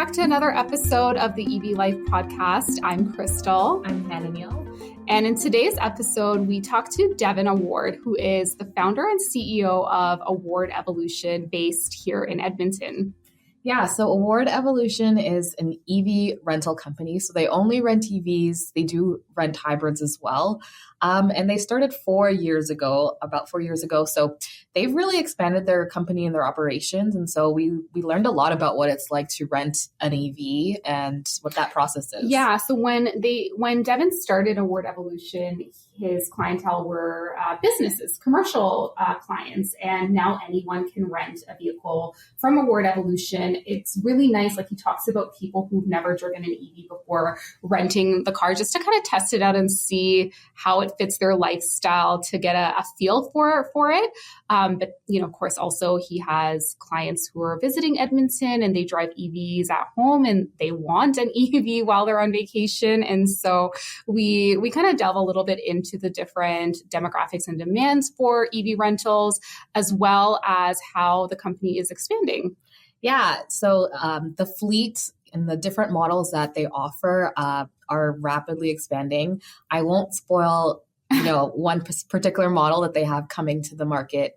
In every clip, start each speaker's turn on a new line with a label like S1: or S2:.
S1: back to another episode of the EV Life podcast. I'm Crystal.
S2: I'm Hananiel.
S1: And in today's episode, we talk to Devon Award, who is the founder and CEO of Award Evolution based here in Edmonton.
S2: Yeah, so Award Evolution is an EV rental company. So they only rent EVs. They do rent hybrids as well. And they started about 4 years ago. So they've really expanded their company and their operations. And so we learned a lot about what it's like to rent an EV and what that process is.
S1: Yeah, so when Devon started Award Evolution, his clientele were businesses, commercial clients, and now anyone can rent a vehicle from Award Evolution. It's really nice. Like, he talks about people who've never driven an EV before renting the car just to kind of test it out and see how it fits their lifestyle, to get a feel for it. But, of course, also he has clients who are visiting Edmonton and they drive EVs at home and they want an EV while they're on vacation. And so we kind of delve a little bit into the different demographics and demands for EV rentals, as well as how the company is expanding.
S2: Yeah, so the fleet and the different models that they offer are rapidly expanding. I won't spoil, one particular model that they have coming to the market.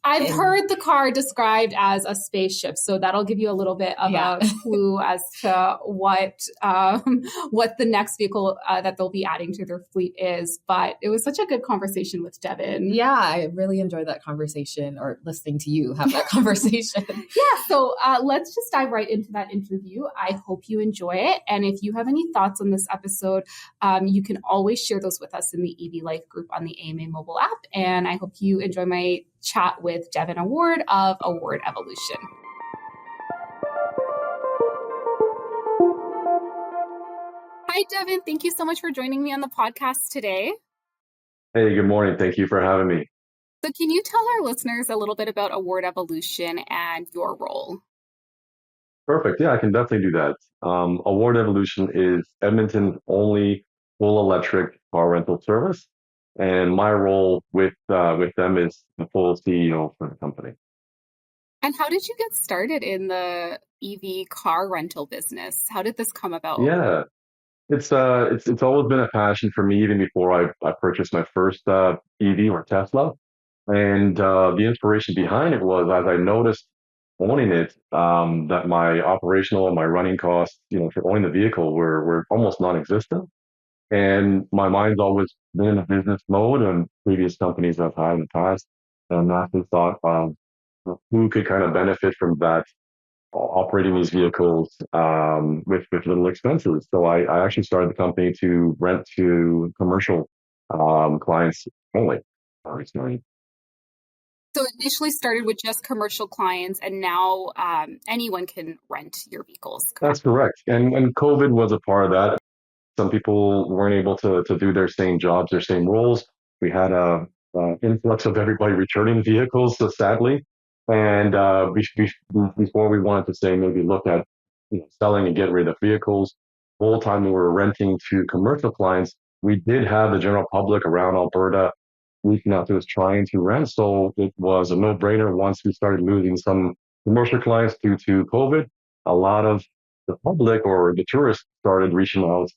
S1: I've heard the car described as a spaceship, so that'll give you a little bit of a clue as to what the next vehicle that they'll be adding to their fleet is. But it was such a good conversation with Devon.
S2: Yeah, I really enjoyed that conversation, or listening to you have that conversation.
S1: Yeah, so let's just dive right into that interview. I hope you enjoy it. And if you have any thoughts on this episode, you can always share those with us in the EV Life group on the AMA mobile app. And I hope you enjoy my chat with Devon Award of Award Evolution. Hi, Devon. Thank you so much for joining me on the podcast today.
S3: Hey, good morning. Thank you for having me.
S1: So can you tell our listeners a little bit about Award Evolution and your role?
S3: Perfect. Yeah, I can definitely do that. Award Evolution is Edmonton's only full electric car rental service. And my role with them is the full CEO for the company.
S1: And how did you get started in the EV car rental business? How did this come about?
S3: Yeah, it's always been a passion for me, even before I purchased my first EV or Tesla. And the inspiration behind it was, as I noticed owning it, that my operational and my running costs, for owning the vehicle were almost non-existent. And my mind's always been in a business mode, and previous companies I've had in the past. And I thought, who could kind of benefit from that, operating these vehicles with little expenses. So I actually started the company to rent to commercial clients only. Recently.
S1: So it initially started with just commercial clients, and now anyone can rent your vehicles. Correct?
S3: That's correct. And COVID was a part of that. Some people weren't able to do their same jobs, their same roles. We had a influx of everybody returning vehicles, so sadly. And before we wanted to say maybe look at selling and getting rid of vehicles, the whole time we were renting to commercial clients, we did have the general public around Alberta reaching out to us trying to rent. So it was a no-brainer once we started losing some commercial clients due to COVID. A lot of the public or the tourists started reaching out.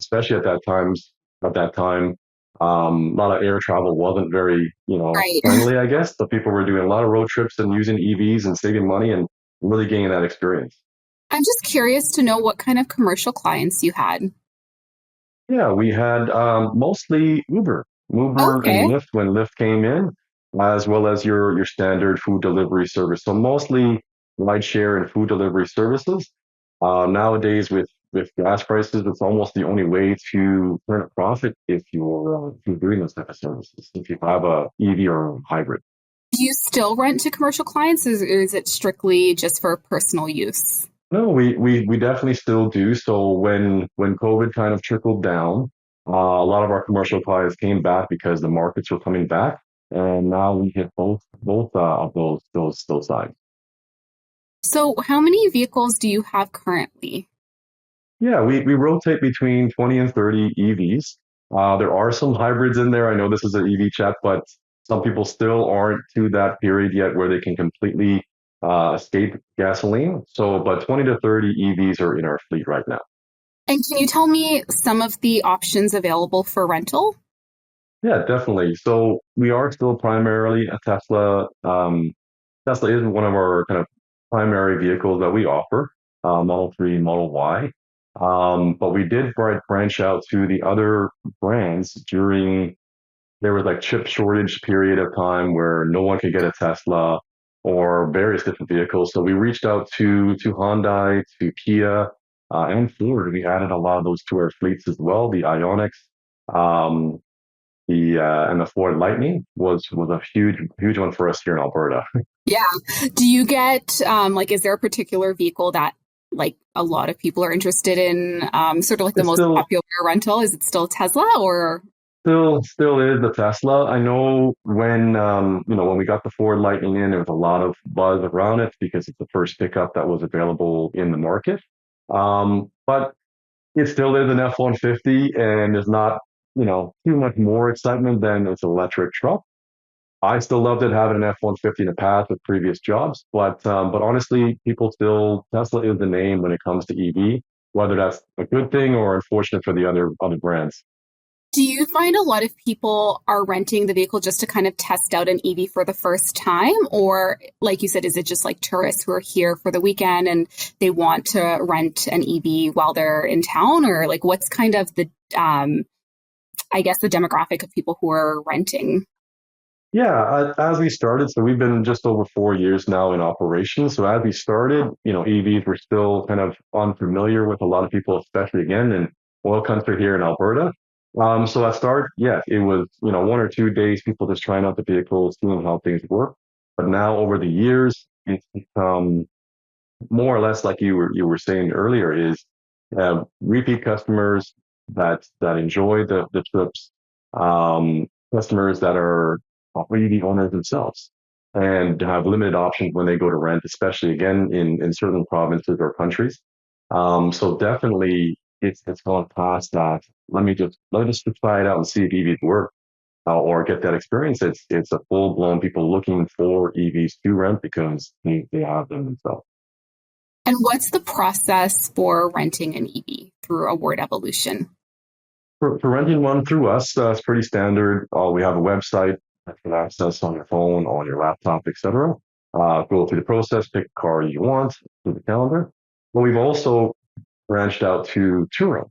S3: Especially at that time, a lot of air travel wasn't very, friendly, I guess. So people were doing a lot of road trips and using EVs and saving money and really gaining that experience.
S1: I'm just curious to know what kind of commercial clients you had.
S3: Yeah, we had mostly Uber and Lyft when Lyft came in, as well as your standard food delivery service. So mostly rideshare and food delivery services. Nowadays, with gas prices, it's almost the only way to earn a profit if you're doing those type of services, if you have a EV or a hybrid.
S1: Do you still rent to commercial clients, or is it strictly just for personal use?
S3: No, we definitely still do. So when COVID kind of trickled down, a lot of our commercial clients came back because the markets were coming back, and now we hit both of those sides.
S1: So how many vehicles do you have currently?
S3: Yeah, we rotate between 20 and 30 EVs. There are some hybrids in there. I know this is an EV chat, but some people still aren't to that period yet where they can completely escape gasoline. So, but 20 to 30 EVs are in our fleet right now.
S1: And can you tell me some of the options available for rental?
S3: Yeah, definitely. So we are still primarily a Tesla. Tesla is one of our kind of primary vehicles that we offer, Model 3, Model Y. But we did branch out to the other brands during there was like chip shortage period of time where no one could get a Tesla or various different vehicles. So we reached out to Hyundai, to Kia, and Ford. We added a lot of those to our fleets as well. The Ioniqs, um, the and the Ford Lightning was a huge one for us here in Alberta.
S1: Yeah. Do you get like is there a particular vehicle that like a lot of people are interested in sort of like the
S3: It's
S1: most
S3: still
S1: popular rental? Is it still Tesla or
S3: still is the Tesla. I know when when we got the Ford Lightning in, there was a lot of buzz around it because it's the first pickup that was available in the market. But it still is an F-150 and there's not, too much more excitement than its electric truck. I still loved it having an F-150 in the past with previous jobs, but honestly, people still Tesla is the name when it comes to EV, whether that's a good thing or unfortunate for the other brands.
S1: do you find a lot of people are renting the vehicle just to kind of test out an EV for the first time? Or, like you said, is it just like tourists who are here for the weekend and they want to rent an EV while they're in town? Or, like, what's kind of I guess, the demographic of people who are renting?
S3: Yeah, as we started, so we've been just over 4 years now in operation. So as we started, EVs were still kind of unfamiliar with a lot of people, especially again in oil country here in Alberta. So at start, yes, it was, 1 or 2 days, people just trying out the vehicles, seeing how things work. But now over the years, it's become more or less like you were saying earlier, is repeat customers that enjoy the trips, customers that are already the owners themselves and have limited options when they go to rent, especially again in certain provinces or countries. So definitely it's gone past that. Let us just try it out and see if EVs work. Or get that experience. It's a full blown people looking for EVs to rent because they have them themselves.
S1: And what's the process for renting an EV through Award Evolution?
S3: For renting one through us, it's pretty standard. We have a website that you can access on your phone, on your laptop, etc. Go through the process, pick a car you want through the calendar. But we've also branched out to Turo.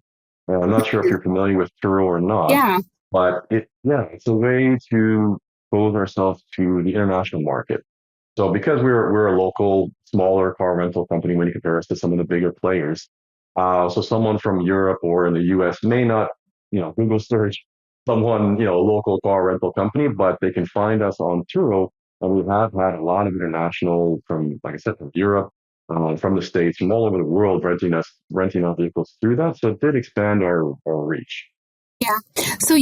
S3: I'm not sure if you're familiar with Turo or not,
S1: Yeah.
S3: but it's a way to expose ourselves to the international market. So because we're a local, smaller car rental company when you compare us to some of the bigger players, so someone from Europe or in the US may not, Google search someone, a local car rental company, but they can find us on Turo. And we have had a lot of international from, like I said, from Europe, from the States, from all over the world renting our vehicles through that. So it did expand our reach.
S1: Yeah. So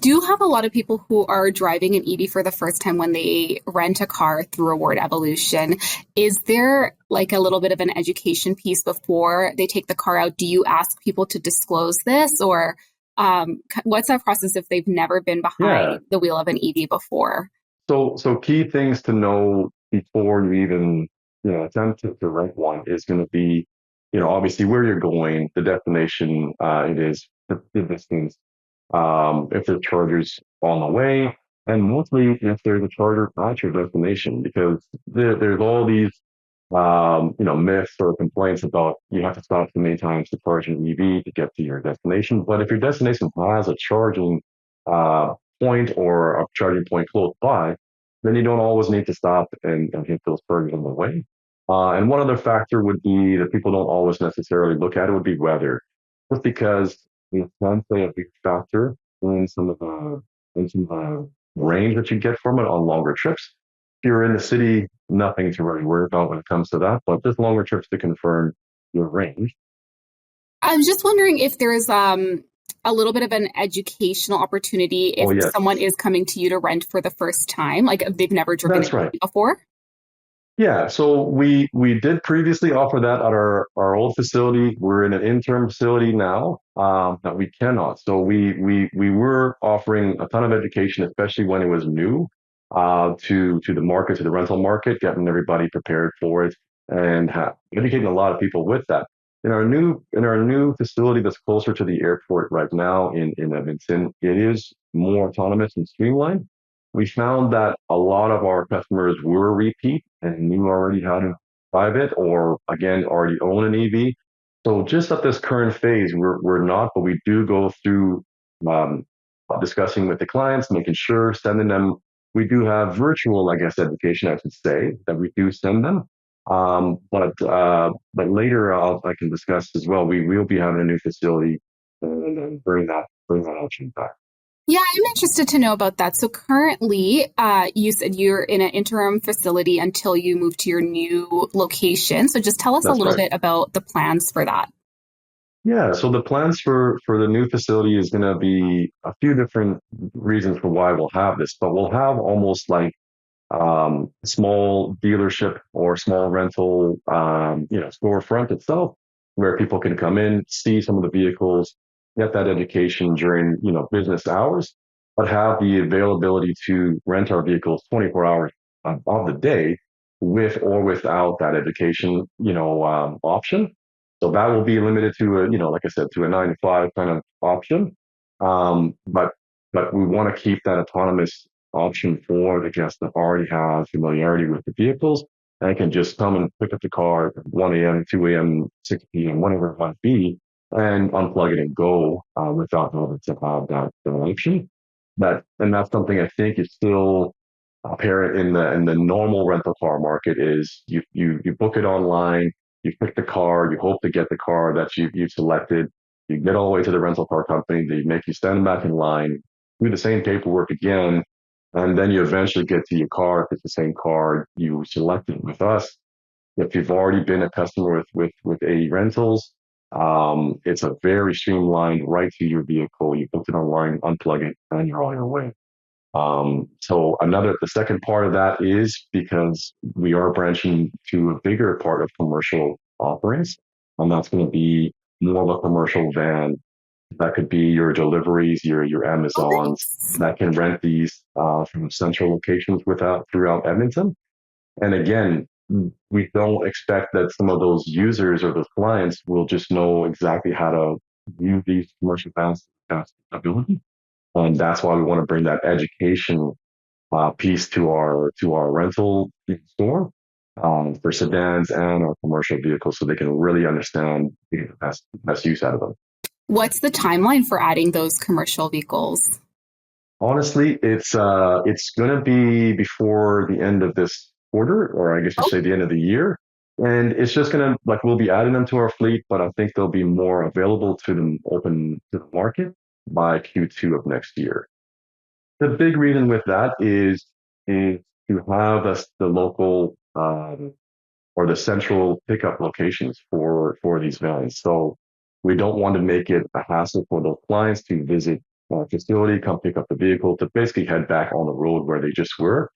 S1: do have a lot of people who are driving an EV for the first time when they rent a car through Award Evolution. Is there like a little bit of an education piece before they take the car out? Do you ask people to disclose this, or what's that process if they've never been
S3: Yeah.
S1: behind the wheel of an EV before?
S3: So key things to know before you even, attempt to rent one is going to be, obviously where you're going, the destination, it is the distance, if there's chargers on the way, and mostly if there's a charger at your destination, because there's all these, myths or complaints about you have to stop so many times to charge an EV to get to your destination. But if your destination has a charging point or a charging point close by, then you don't always need to stop and hit those chargers on the way. And one other factor would be that people don't always necessarily look at it would be weather, just because it can play a big factor in some of the range that you get from it on longer trips. If you're in the city, nothing to really worry about when it comes to that, but just longer trips to confirm your range.
S1: I was just wondering if there's a little bit of an educational opportunity if
S3: Oh, yes,
S1: someone is coming to you to rent for the first time, like they've never driven
S3: that's
S1: it
S3: right.
S1: before.
S3: Yeah, so we did previously offer that at our old facility. We're in an interim facility now that we cannot. So we were offering a ton of education, especially when it was new. to the market, to the rental market, getting everybody prepared for it, and educating a lot of people with that. In our new facility that's closer to the airport right now in Edmonton, it is more autonomous and streamlined. We found that a lot of our customers were repeat and knew already how to drive it, or again already own an EV. So just at this current phase, we're not, but we do go through um, discussing with the clients, making sure, sending them. We do have virtual, I guess, education, I should say, that we do send them. But later I can discuss as well. We will be having a new facility and then bring that option back.
S1: Yeah, I'm interested to know about that. So currently, you said you're in an interim facility until you move to your new location. So just tell us a
S3: That's
S1: little
S3: right.
S1: bit about the plans for that.
S3: Yeah, so the plans for the new facility is going to be a few different reasons for why we'll have this, but we'll have almost like small dealership or small rental, storefront itself, where people can come in, see some of the vehicles, get that education during, business hours, but have the availability to rent our vehicles 24 hours of the day with or without that education, option. So that will be limited to like I said, to a 9 to 5 kind of option. But we want to keep that autonomous option for the guests that already have familiarity with the vehicles and can just come and pick up the car at 1 a.m., 2 a.m., 6 p.m., whatever it might be, and unplug it and go without having to have that option. And that's something I think is still apparent in the normal rental car market is you book it online, you pick the car, you hope to get the car that you've selected, you get all the way to the rental car company, they make you stand back in line, do the same paperwork again, and then you eventually get to your car if it's the same car you selected. With us, if you've already been a customer with A Rentals, it's a very streamlined right to your vehicle. You book it online, unplug it, and you're on your way. The second part of that is because we are branching to a bigger part of commercial offerings, and that's going to be more of a commercial van that could be your deliveries, your
S1: Oh,
S3: Amazons
S1: nice.
S3: that can rent these from central locations throughout Edmonton. And again, we don't expect that some of those users or those clients will just know exactly how to use these commercial vans to the best ability. And that's why we want to bring that education piece to our rental store for sedans and our commercial vehicles, so they can really understand the best use out of them.
S1: What's the timeline for adding those commercial vehicles?
S3: Honestly, it's going to be before the end of this quarter, or I guess you
S1: Oh,
S3: say the end of the year. And it's just going to, like, we'll be adding them to our fleet, but I think they'll be more available to them, open to the market by Q2 of next year. The big reason with that is to have the local or the central pickup locations for these vans. So we don't want to make it a hassle for those clients to visit our facility, come pick up the vehicle, to basically head back on the road where they just were.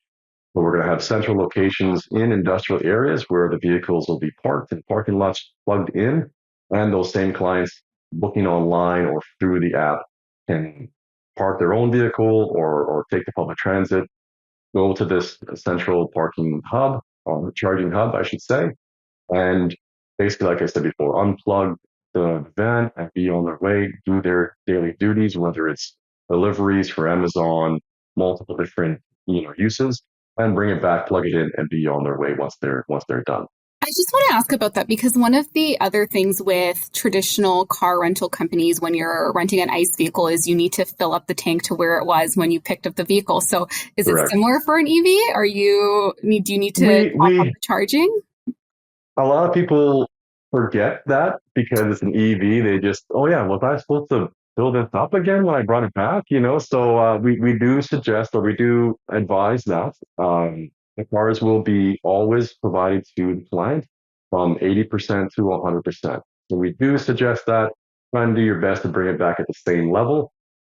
S3: But we're going to have central locations in industrial areas where the vehicles will be parked and parking lots plugged in, and those same clients booking online or through the app can park their own vehicle or take the public transit, go to this central parking hub or charging hub, I should say, and basically, like I said before, unplug the van and be on their way, do their daily duties, whether it's deliveries for Amazon, multiple different uses, and bring it back, plug it in, and be on their way once they're done.
S1: I just want to ask about that because one of the other things with traditional car rental companies when you're renting an ICE vehicle is you need to fill up the tank to where it was when you picked up the vehicle. So is it
S3: Correct.
S1: similar for an EV? Do you need to
S3: We
S1: top up
S3: we
S1: the charging?
S3: A lot of people forget that because it's an EV. They just, oh yeah, was I supposed to fill this up again when I brought it back? So we do suggest or we do advise that the cars will be always provided to the client from 80% to 100%. So we do suggest that. Try and do your best to bring it back at the same level.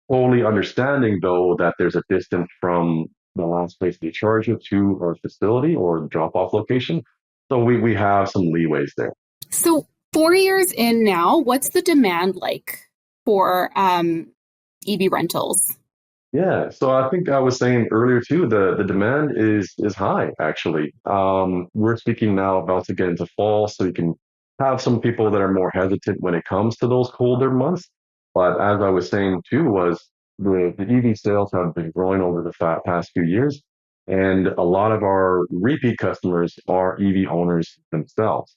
S3: Fully understanding though that there's a distance from the last place they charge you to our facility or drop off location. So we have some leeways there.
S1: So 4 years in now, what's the demand like for EV rentals?
S3: Yeah, so I think I was saying earlier too, the demand is high actually. We're speaking now about to get into fall, so you can have some people that are more hesitant when it comes to those colder months. But as I was saying too, was the EV sales have been growing over the past few years, and a lot of our repeat customers are EV owners themselves.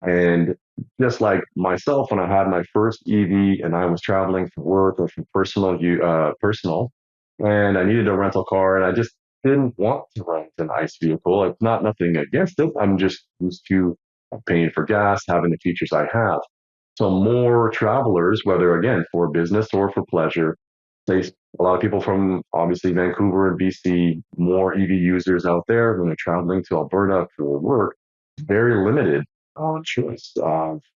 S3: And just like myself, when I had my first EV and I was traveling for work or for personal, and I needed a rental car and I just didn't want to rent an ICE vehicle. It's not nothing against it. I'm just used to paying for gas, having the features I have. So more travelers, whether again for business or for pleasure, they a lot of people from obviously Vancouver and BC, more EV users out there when they're traveling to Alberta for work, very limited on choice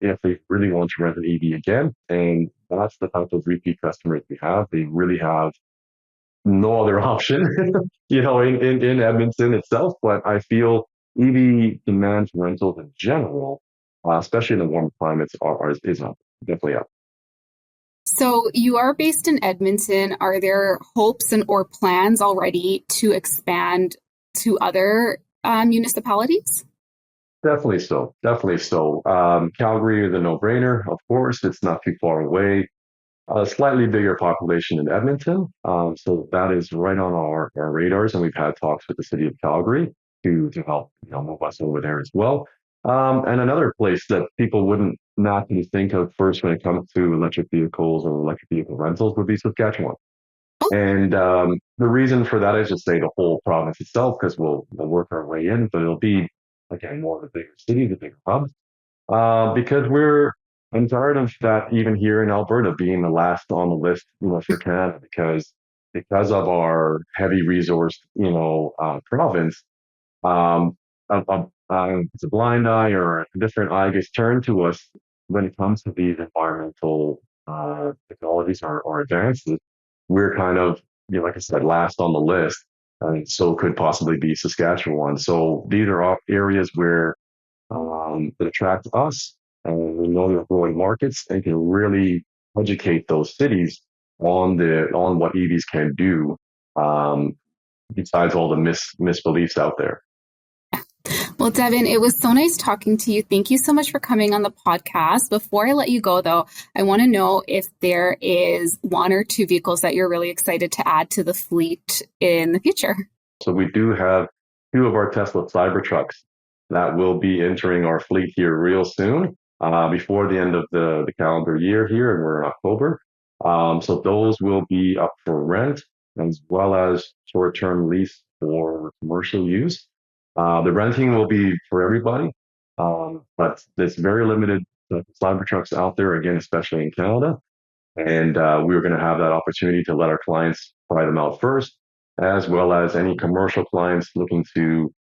S3: if they really want to rent an EV again. And that's the type of repeat customers we have. They really have no other option, in Edmonton itself. But I feel EV demand for rentals in general, especially in the warm climates, is up, definitely up.
S1: So you are based in Edmonton. Are there hopes and or plans already to expand to other municipalities?
S3: Definitely so. Definitely so. Calgary is a no-brainer. Of course, it's not too far away. A slightly bigger population in Edmonton. So that is right on our radars, and we've had talks with the city of Calgary to help move us over there as well. And another place that people wouldn't naturally think of first when it comes to electric vehicles or electric vehicle rentals would be Saskatchewan. And the reason for that is just say the whole province itself, because we'll work our way in, but it'll be again more of a bigger city, the bigger hubs. Because I'm tired of that even here in Alberta being the last on the list, for Canada, because of our heavy resource, province, um, it's a blind eye or a different eye gets turned to us when it comes to these environmental technologies or advances. We're kind of, like I said, last on the list, and so could possibly be Saskatchewan. So these are areas where that attract us, and we know they're growing markets and can really educate those cities on what EVs can do. Besides all the misbeliefs out there.
S1: Well, Devon, it was so nice talking to you. Thank you so much for coming on the podcast. Before I let you go, though, I want to know if there is one or two vehicles that you're really excited to add to the fleet in the future.
S3: So we do have two of our Tesla Cybertrucks that will be entering our fleet here real soon, before the end of the calendar year here, and we're in October. So those will be up for rent as well as short-term lease for commercial use. The renting will be for everybody, but there's very limited Cybertrucks out there, again, especially in Canada. And we were going to have that opportunity to let our clients try them out first, as well as any commercial clients looking to,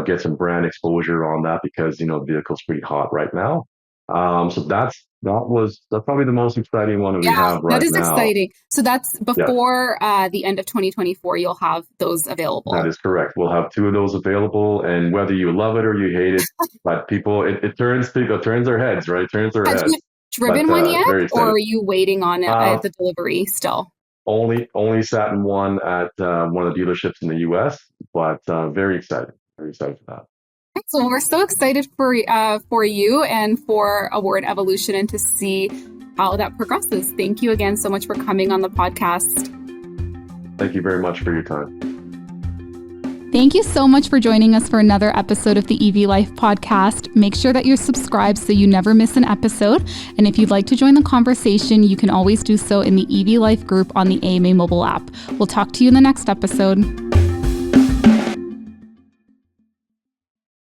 S3: get some brand exposure on that because, the vehicle's pretty hot right now. So that's probably the most exciting one that we have right now.
S1: That is exciting. So that's before the end of 2024, you'll have those available.
S3: That is correct. We'll have two of those available, and whether you love it or you hate it, but it turns their heads, right? Turns their heads.
S1: Have you driven one yet, or are you waiting on the delivery still?
S3: Only sat in one at one of the dealerships in the U.S., but very excited. Very excited for that.
S1: So we're so excited for you and for Award Evolution and to see how that progresses. Thank you again so much for coming on the podcast.
S3: Thank you very much for your time.
S1: Thank you so much for joining us for another episode of the EV Life podcast. Make sure that you're subscribed so you never miss an episode. And if you'd like to join the conversation, you can always do so in the EV Life group on the AMA mobile app. We'll talk to you in the next episode.